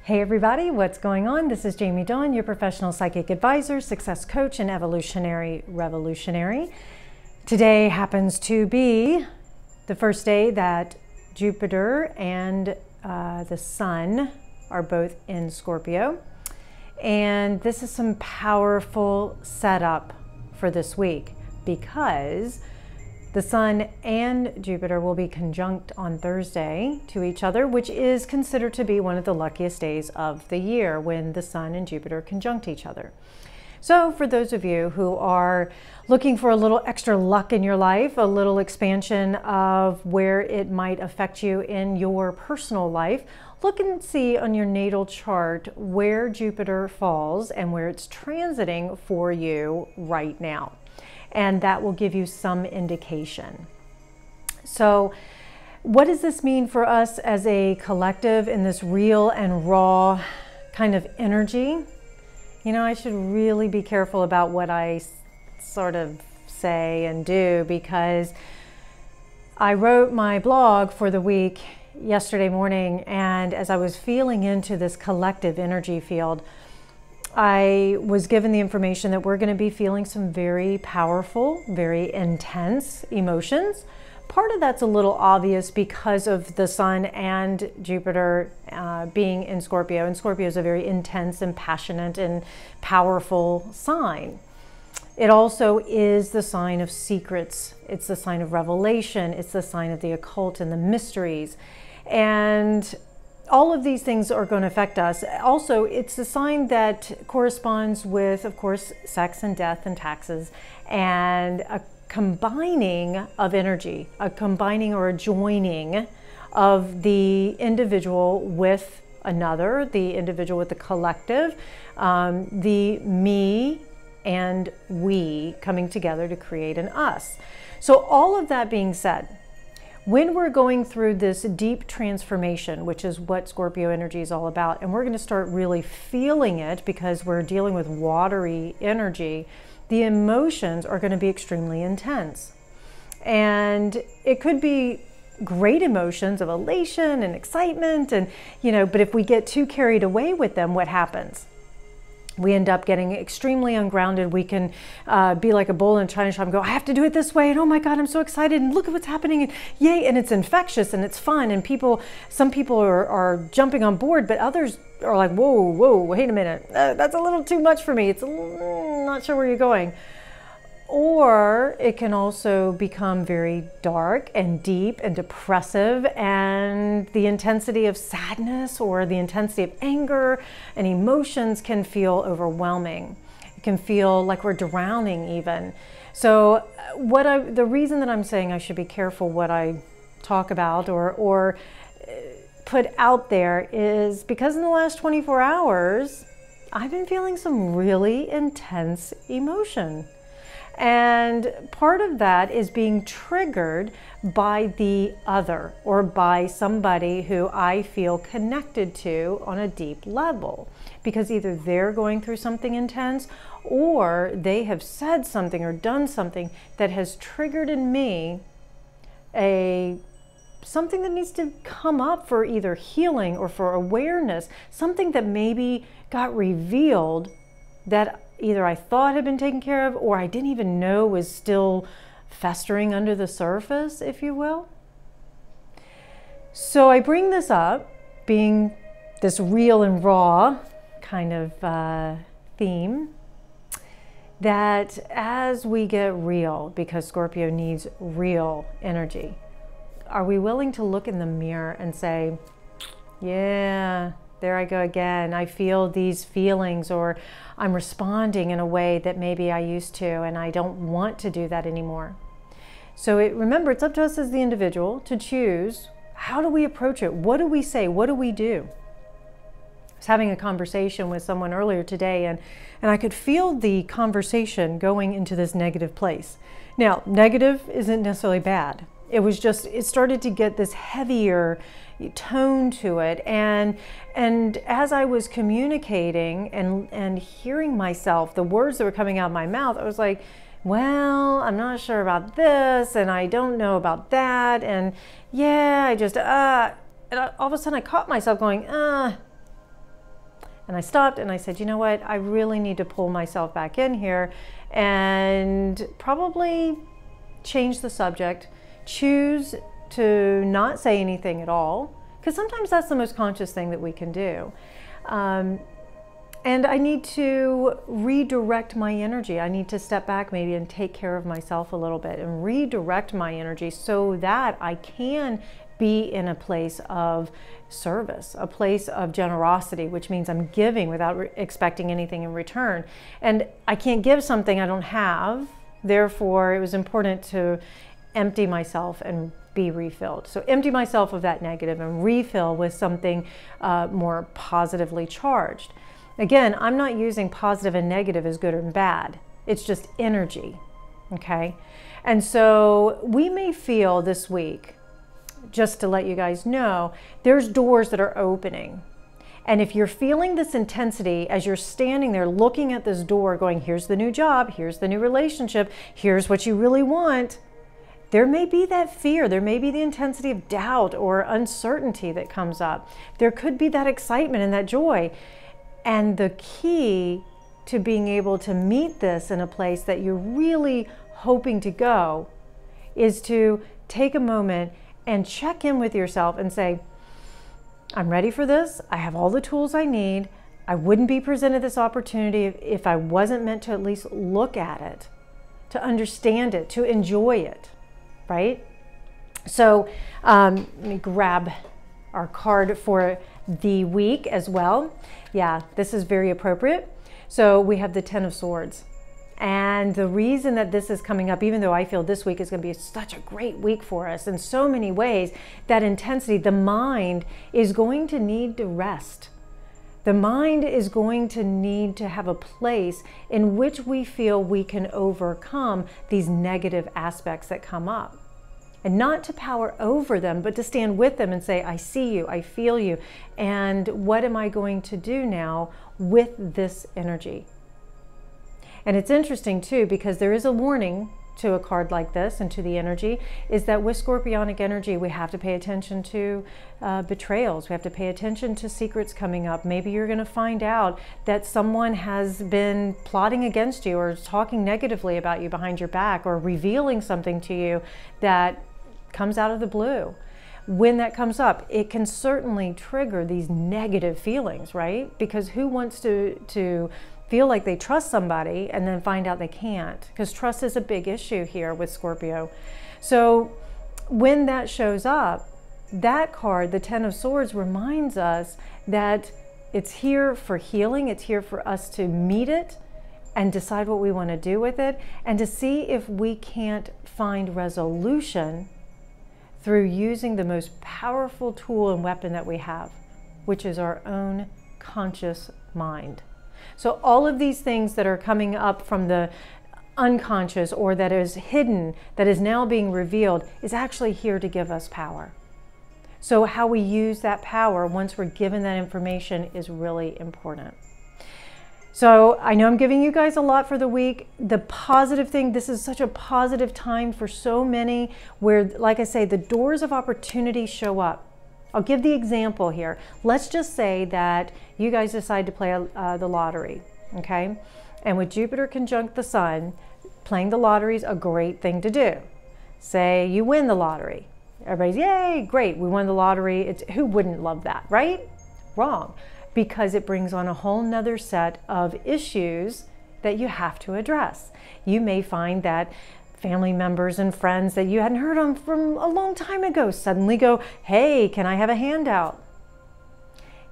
Hey everybody, what's going on? This is Jamie Dawn, your professional psychic advisor, success coach, and evolutionary revolutionary. Today happens to be the first day that Jupiter and the Sun are both in Scorpio. And this is some powerful setup for this week because the Sun and Jupiter will be conjunct on Thursday to each other, which is considered to be one of the luckiest days of the year when the Sun and Jupiter conjunct each other. So for those of you who are looking for a little extra luck in your life, a little expansion of where it might affect you in your personal life, look and see on your natal chart where Jupiter falls and where it's transiting for you right now. And that will give you some indication. So what does this mean for us as a collective in this real and raw kind of energy? You know, I should really be careful about what I sort of say and do, because I wrote my blog for the week yesterday morning, and as I was feeling into this collective energy field, I was given the information that we're going to be feeling some very powerful, very intense emotions. Part of that's a little obvious because of the Sun and Jupiter being in Scorpio. And Scorpio is a very intense and passionate and powerful sign. It also is the sign of secrets. It's the sign of revelation. It's the sign of the occult and the mysteries. And all of these things are going to affect us. Also, it's a sign that corresponds with, of course, sex and death and taxes, and a combining of energy, a combining or a joining of the individual with another, the individual with the collective, the me and we coming together to create an us. So all of that being said, when we're going through this deep transformation, which is what Scorpio energy is all about, and we're going to start really feeling it because we're dealing with watery energy, the emotions are going to be extremely intense. And it could be great emotions of elation and excitement, and but if we get too carried away with them, what happens? We end up getting extremely ungrounded. We can be like a bull in a china shop and go, I have to do it this way, and oh my God, I'm so excited, and look at what's happening, and yay, and it's infectious and it's fun, and some people are jumping on board, but others are like, whoa, wait a minute, that's a little too much for me. It's not sure where you're going. Or it can also become very dark and deep and depressive, and the intensity of sadness or the intensity of anger and emotions can feel overwhelming. It can feel like we're drowning even. So the reason that I'm saying I should be careful what I talk about or put out there is because in the last 24 hours, I've been feeling some really intense emotion. And part of that is being triggered by the other or by somebody who I feel connected to on a deep level, because either they're going through something intense or they have said something or done something that has triggered in me something that needs to come up for either healing or for awareness, something that maybe got revealed that either I thought had been taken care of or I didn't even know was still festering under the surface, if you will. So I bring this up, being this real and raw kind of theme, that as we get real, because Scorpio needs real energy, are we willing to look in the mirror and say, yeah, there I go again. I feel these feelings, or I'm responding in a way that maybe I used to, and I don't want to do that anymore. So remember, it's up to us as the individual to choose, how do we approach it? What do we say? What do we do? I was having a conversation with someone earlier today, and I could feel the conversation going into this negative place. Now, negative isn't necessarily bad. It was just, it started to get this heavier tone to it, and as I was communicating and hearing myself, the words that were coming out of my mouth, I was like, well, I'm not sure about this, and I don't know about that, and yeah, I just and all of a sudden I caught myself going, And I stopped and I said, you know what? I really need to pull myself back in here and probably change the subject, choose to not say anything at all, because sometimes that's the most conscious thing that we can do. And I need to redirect my energy. I need to step back maybe and take care of myself a little bit and redirect my energy so that I can be in a place of service, a place of generosity, which means I'm giving without expecting anything in return. And I can't give something I don't have. Therefore, it was important to empty myself and be refilled. So empty myself of that negative and refill with something more positively charged. Again, I'm not using positive and negative as good or bad. It's just energy, okay? And so we may feel this week, just to let you guys know, there's doors that are opening. And if you're feeling this intensity as you're standing there looking at this door going, here's the new job, here's the new relationship, here's what you really want, there may be that fear, there may be the intensity of doubt or uncertainty that comes up. There could be that excitement and that joy. And the key to being able to meet this in a place that you're really hoping to go is to take a moment and check in with yourself and say, I'm ready for this. I have all the tools I need. I wouldn't be presented this opportunity if I wasn't meant to at least look at it, to understand it, to enjoy it, right? So let me grab our card for the week as well. Yeah, this is very appropriate. So we have the Ten of Swords. And the reason that this is coming up, even though I feel this week is going to be such a great week for us in so many ways, that intensity, the mind is going to need to rest. The mind is going to need to have a place in which we feel we can overcome these negative aspects that come up. And not to power over them, but to stand with them and say, I see you, I feel you, and what am I going to do now with this energy? And it's interesting too, because there is a warning to a card like this and to the energy, is that with Scorpionic energy, we have to pay attention to betrayals. We have to pay attention to secrets coming up. Maybe you're going to find out that someone has been plotting against you or talking negatively about you behind your back or revealing something to you that comes out of the blue. When that comes up, it can certainly trigger these negative feelings, right? Because who wants to feel like they trust somebody and then find out they can't? Because trust is a big issue here with Scorpio. So when that shows up, that card, the Ten of Swords, reminds us that it's here for healing. It's here for us to meet it and decide what we want to do with it, and to see if we can't find resolution through using the most powerful tool and weapon that we have, which is our own conscious mind. So all of these things that are coming up from the unconscious or that is hidden, that is now being revealed, is actually here to give us power. So how we use that power once we're given that information is really important. So I know I'm giving you guys a lot for the week. The positive thing, this is such a positive time for so many where, like I say, the doors of opportunity show up. I'll give the example here. Let's just say that you guys decide to play the lottery, okay? And with Jupiter conjunct the Sun, playing the lottery is a great thing to do. Say you win the lottery. Everybody's, yay, great, we won the lottery. Who wouldn't love that, right? Wrong. Because it brings on a whole nother set of issues that you have to address. You may find that family members and friends that you hadn't heard of from a long time ago suddenly go, hey, can I have a handout?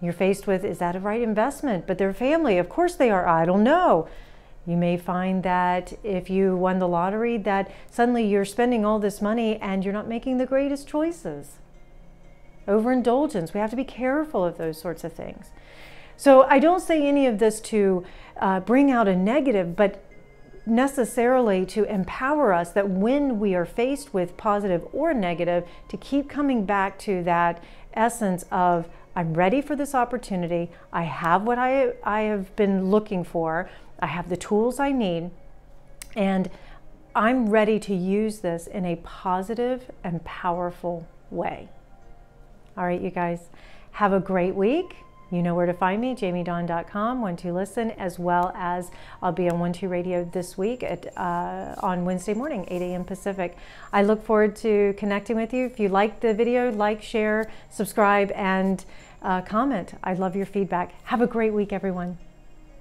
You're faced with, is that a right investment? But they're family, of course they are, I don't know. You may find that if you won the lottery that suddenly you're spending all this money and you're not making the greatest choices. Overindulgence, we have to be careful of those sorts of things. So I don't say any of this to bring out a negative, but necessarily to empower us that when we are faced with positive or negative, to keep coming back to that essence of, I'm ready for this opportunity, I have what I have been looking for, I have the tools I need, and I'm ready to use this in a positive and powerful way. All right, you guys, have a great week. You know where to find me, jamiedawn.com, 12listen, as well as I'll be on 12 Radio this week on Wednesday morning, 8 a.m. Pacific. I look forward to connecting with you. If you like the video, like, share, subscribe, and comment. I love your feedback. Have a great week, everyone.